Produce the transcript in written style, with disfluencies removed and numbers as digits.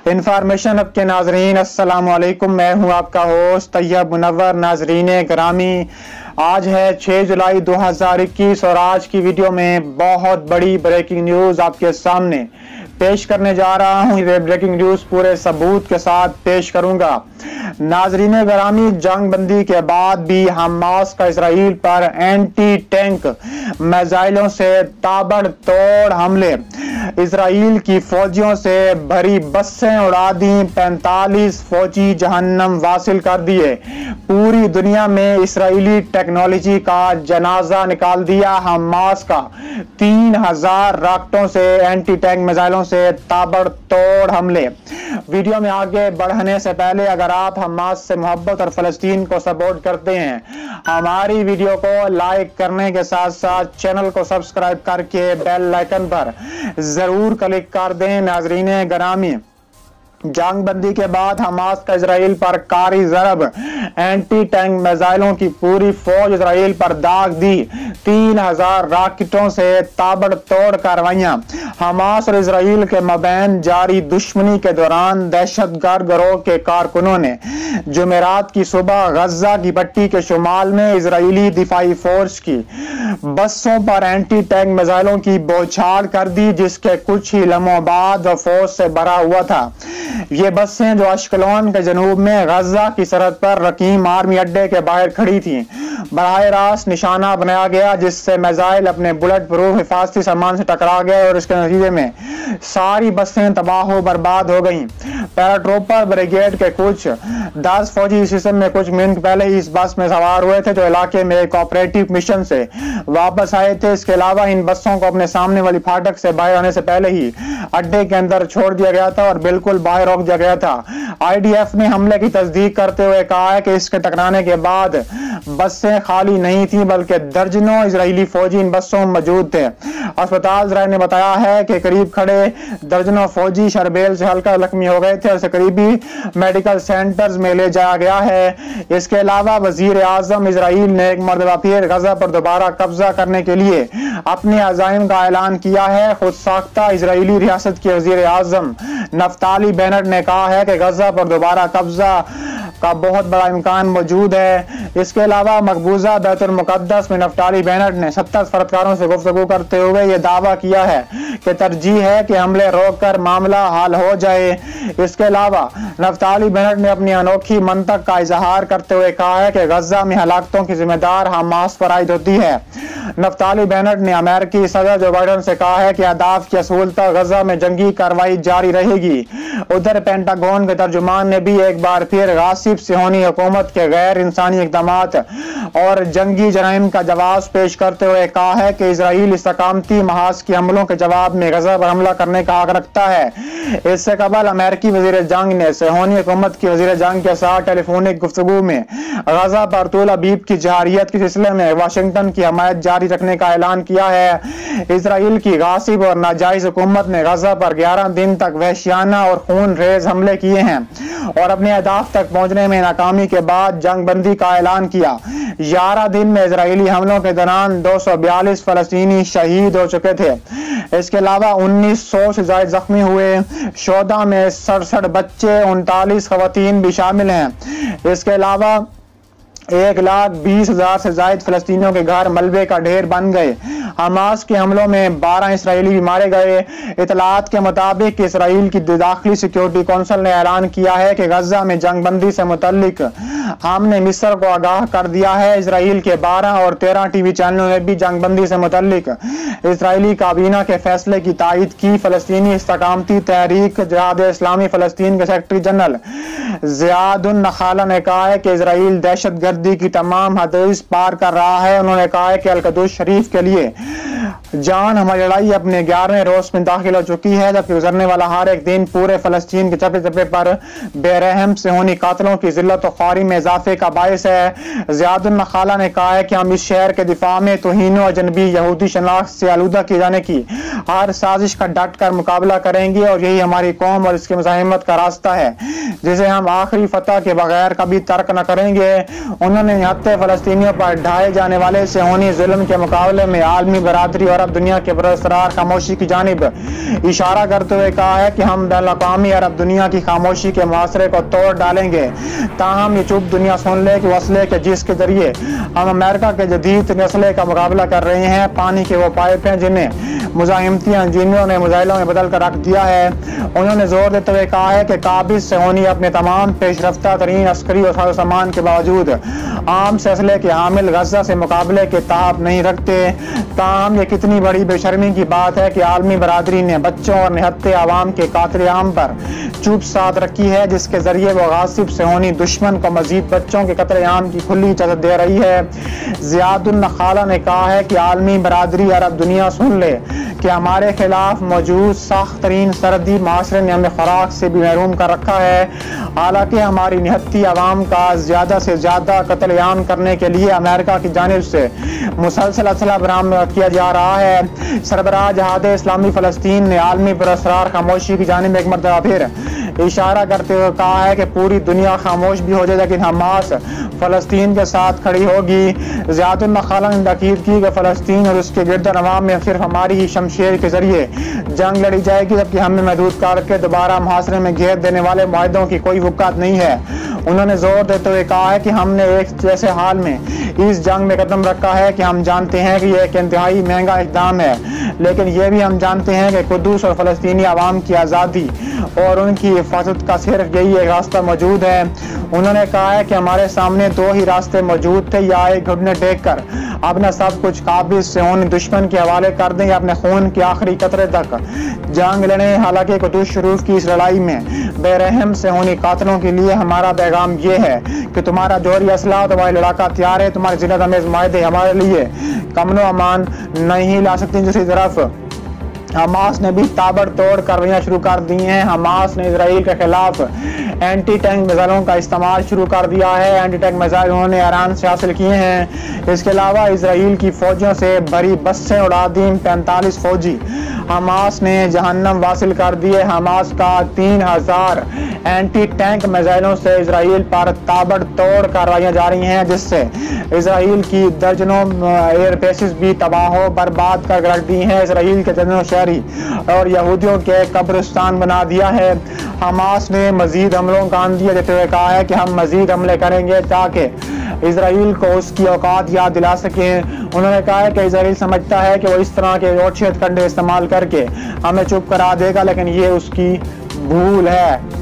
Information अब के नाजरीन अस्सलाम वालेकुम। मैं हूं आपका होस्ट तैयब मुनव्वर। नाजरीन ग्रामी, आज है 6 जुलाई 2021 और आज की वीडियो में बहुत बड़ी ब्रेकिंग न्यूज़ आपके सामने पेश करने जा रहा हूं। ये ब्रेकिंग न्यूज़ पूरे सबूत के साथ पेश करूंगा। नाजरीन ग्रामी, जंग बंदी के बाद भी हमास का इसराइल पर एंटी टैंक मिसाइलों से ताबड़तोड़ हमले, इसराइल की फौजियों से भरी बसें उड़ा दी, 45 फौजी जहन्नम वासिल कर दिए, पूरी दुनिया में इसराइली टेक्नोलॉजी का जनाजा निकाल दिया हमास का, 3000 रॉकेटों से एंटी टैंक मिसाइलों से ताबड़तोड़ हमले। वीडियो में आगे बढ़ने से पहले अगर आप हमास से मोहब्बत और फलस्तीन को सपोर्ट करते हैं, हमारी वीडियो को लाइक करने के साथ साथ चैनल को सब्सक्राइब करके बेल आइकन पर जरूर क्लिक कर दें। नाजरीन ग्रामी, जंग बंदी के बाद हमास का इसराइल पर कारी ज़रब, एंटी टैंक मिसाइलों की पूरी फौज इसराइल पर दाग दी, 3000 रॉकेटों से ताबड़तोड़ कार्रवाइयां। हमास और इसराइल के मबैन जारी दुश्मनी के दौरान दहशतगर्द गिरोह के कारकुनों ने जुमेरात की सुबह गजा की पट्टी के शुमाल में इसराइली दिफाई फोर्स की बसों पर एंटी टैंक मिसाइलों की बौछार कर दी, जिसके कुछ ही लम्हों बाद फौज से भरा हुआ था। ये बसें जो अश्कलोन के जनूब में गजा की सरहद पर रकीम आर्मी अड्डे के बाहर खड़ी थी, बराह रास्त निशाना बनाया गया, जिससे मिसाइल अपने बुलेट प्रूफ हिफाजती सामान से टकरा गए और इसके नतीजे में सारी बसें तबाह बर्बाद हो गईं। पैराट्रूपर ब्रिगेड के कुछ 10 फौजी इस सिस्टम में कुछ मिनट पहले ही इस बस में सवार हुए थे, जो इलाके में एक ऑपरेटिव मिशन से वापस आए थे। इसके अलावा इन बसों को अपने सामने वाली फाटक से बाहर आने से पहले ही अड्डे के अंदर छोड़ दिया गया था और बिल्कुल बाहर रोक दिया गया था। आईडीएफ ने हमले की तस्दीक करते हुए कहा है कि इसके टकराने के बाद बसें खाली नहीं थी, बल्कि दर्जनों इजरायली फौजी इन बसों में मौजूद थे। अस्पताल जराये ने बताया है कि करीब खड़े दर्जनों फौजी शरबेल से हल्का जख्मी हो गए थे और करीबी मेडिकल सेंटर्स में ले जाया गया है। इसके अलावा वजीर आजम इसराइल ने एक मरतबा फिर गजा पर दोबारा कब्जा करने के लिए अपने अज़ाइम का ऐलान किया है। खुद साख्ता इजरायली रियासत के वजीर आजम नफ्ताली बेनेट ने कहा है कि गजा पर दोबारा कब्जा का बहुत बड़ा इम्कान मौजूद है। इसके अलावा मकबूजा बैतुल मुकद्दस में नफ्ताली बेनेट ने 70 फरदकारों से गुफ्तगू करते हुए यह दावा किया है कि तरजीह है कि हमले रोककर मामला हल हो जाए। इसके अलावा नफ्ताली बेनेट ने अपनी अनोखी मंतक का इजहार करते हुए कहा है कि गजा में हलाकतों की जिम्मेदार हमास पर आयद होती है। नफ्ताली बेनेट ने अमेरिकी सदर जो बाइडन से कहा है कि अहदाफ की असूल तक गजा में जंगी कार्रवाई जारी रहेगी। उधर पेंटागन के तर्जुमान ने भी एक बार फिर गासिब सिहोनी हुकूमत के गैर इंसानी इक़दामात और जंगी जराइम का जवाब पेश करते हुए कहा है कि इसराइल इस्तकामती महाज के हमलों के जवाब में गजा पर हमला करने का हक रखता है। इससे कबल अमेरिकी वजीर जंग ने सिहोनी हुकूमत की वजीर जंग के साथ टेलीफोनिक गुफ्तगू में गजा पर तूल अबीब की जहारियत के सिलसिले में वाशिंगटन की हमायत जारी रखने का ऐलान किया है। इसराइल की गासिब और नाजायज हुकूमत ने गजा पर 11 दिन तक वहशियाना और खून रेज हमले किए हैं और अपने अहदाफ तक पहुंचने में नाकामी के बाद जंग बंदी का ऐलान किया। 11 दिन में इजरायली हमलों के दौरान 242 फलस्तीनी शहीद हो चुके थे। इसके अलावा 1900 से ज्यादा जख्मी हुए, 14 में 67 बच्चे, 39 खवातीन भी शामिल हैं। इसके अलावा 1,20,000 से ज्यादा फलस्तीनियों के घर मलबे का ढेर बन गए। हमास के हमलों में 12 इसराइली भी मारे गए। इतलात के मुताबिक इसराइल की दाखिली सिक्योरिटी कौंसिल ने ऐलान किया है कि गजा में जंगबंदी से मुतल्लिक हमने मिस्र को आगाह कर दिया है। इसराइल के 12 और 13 टीवी चैनलों ने भी जंगबंदी से मुतल्लिक इसराइली काबीना के फैसले की तायद की। फलस्तीनी इस्तकामती तहरीक जिहाद इस्लामी फलस्तीन के सेक्रेटरी जनरल ज़ियादुन नखाला ने कहा है कि इसराइल दहशतगर्दी की तमाम हदें पार कर रहा है। उन्होंने कहा है कि अल-कुद्स शरीफ के लिए जान हमारी लड़ाई अपने 11वें रोज में दाखिल हो चुकी है, जबकि गुजरने वाला हर एक दिन पूरे फलस्तीन के चप्पे चप्पे पर बेरहम से होनी कातलों की जिल्लत और ख्वारी में इजाफे का बायस है। ज़ियादुन नखाला ने कहा है कि हम इस शहर के दिफा में तौहीन और अजनबी यहूदी शनाख्त से आलूदा किए जाने की हर साजिश का डट कर मुकाबला करेंगे और यही हमारी कौम और इसकी मुज़ाहिमत का रास्ता है, जिसे हम आखिरी फतह के बगैर कभी तर्क न करेंगे। उन्होंने निहत्ते फलस्तीनियों पर ढाए जाने वाले से होनी जुल्म के मुकाबले में आलमी बरादरी बरादरी और अरब दुनिया के पुरअसरार खामोशी की जानिब इशारा करते हुए कहा है कि हम बैनुल-अक़वामी अरब दुनिया की खामोशी के मुआसरे को तोड़ डालेंगे। ताहम ये चुप दुनिया सुन ले कि वसले के जिसके जरिए हम अमेरिका के जदीद नस्ले का मुकाबला कर रहे हैं, पानी के वो पाइप हैं जिन्हें मुजाहिमती इंजीनियरों ने मिसाइलों में बदल कर रख दिया है। उन्होंने जोर देते हुए कहा है कि काबिज सेहोनी अपने तमाम पेशरफ्ता तरीन अस्करी और सामान के बावजूद आम फैसले के हामिल गजा से मुकाबले के ताब नहीं रखते। ताहम ये कितनी बड़ी बेशर्मी की बात है कि आलमी बरादरी ने बच्चों और निहत्ते आवाम के कातिल आम पर चुप साथ रखी है, जिसके जरिए वो गासिब सेहोनी दुश्मन को मजीद बच्चों के कत्ले आम की खुली इजाजत दे रही है। ज़ियादुन नखाला ने कहा है कि आलमी बरादरी अरब दुनिया सुन ले कि हमारे खिलाफ मौजूद सख्त तरीन सरहदी माशरे ने हमें खुराक से भी महरूम कर रखा है। हालांकि हमारी निहत्ती आवाम का ज़्यादा से ज़्यादा कत्लेआम करने के लिए अमेरिका की जानिब से मुसलसल असला बरामद किया जा रहा है। सरबराह जहाद इस्लामी फ़लस्तीन ने आलमी पुरअसरार खामोशी की जानिब एक मरतबा फिर इशारा करते हुए कहा है कि पूरी दुनिया खामोश भी हो जाए लेकिन हमास फ़लस्तीन के साथ खड़ी होगी। ज़ियादुन नखाला ने तकीद की कि फ़लस्तीन और उसके गिरदनवाम में सिर्फ हमारी ही शमशेर के जरिए जंग लड़ी जाएगी, जबकि हमें महदूद करके दोबारा मुहासरे में घेर देने वाले मुआहदों की कोई वक़्त नहीं है। उन्होंने जोर देते हुए कहा है कि हमने एक जैसे हाल में इस जंग में कदम रखा है कि हम जानते हैं कि यह एक इंतहाई महंगा इक़दाम है, लेकिन यह भी हम जानते हैं कि कुद्दूस और फ़लस्तीनी आवाम की आज़ादी और उनकी हिफाजत का सिर्फ यही एक रास्ता मौजूद है। उन्होंने कहा है कि हमारे सामने दो ही रास्ते मौजूद थे, या एक घुटने टेक कर अपना सब कुछ काबिज सेहोनी दुश्मन के हवाले कर दें या अपने खून के आखिरी कतरे तक जंग लड़ें। हालांकि कुद्दूस शरीफ की इस लड़ाई में बेरहम सेहोनी कातिलों के लिए हमारा पैगाम ये है कि तुम्हारा जोहरी असला, तुम्हारी लड़ाका हथियार है, तुम्हारे जिन्नत अमेज़ मुआहदे हमारे लिए अमन अमान नहीं ला सकती। दूसरी तरफ हमास ने भी ताबड़तोड़ कार्रवाइयां शुरू कर दी हैं। हमास ने इजराइल के खिलाफ एंटी टैंक मिसाइलों का इस्तेमाल शुरू कर दिया है। एंटी टैंक मिसाइल उन्होंने ईरान से हासिल किए हैं। इसके अलावा इजराइल की फौजियों से भरी बसें उड़ा दी। 45 फौजी हमास ने जहन्नम वासिल कर दिए। हमास का 3000 एंटी टैंक मिसाइलों से इजराइल पर ताबड़तोड़ कार्रवाइयां जारी हैं, जिससे इजराइल की दर्जनों एयर बेसिस भी तबाह बर्बाद कर रख दी हैं। इजराइल के दर्जनों शहरी और यहूदियों के कब्रिस्तान बना दिया है। हमास ने मजीद हमलों का अंदिया देते हुए कहा है कि हम मजीद हमले करेंगे ताकि इजराइल को उसकी औकात याद दिला सकें। उन्होंने कहा है कि इजराइल समझता है कि वो इस तरह के और छेद कंडे इस्तेमाल करके हमें चुप करा देगा, लेकिन ये उसकी भूल है।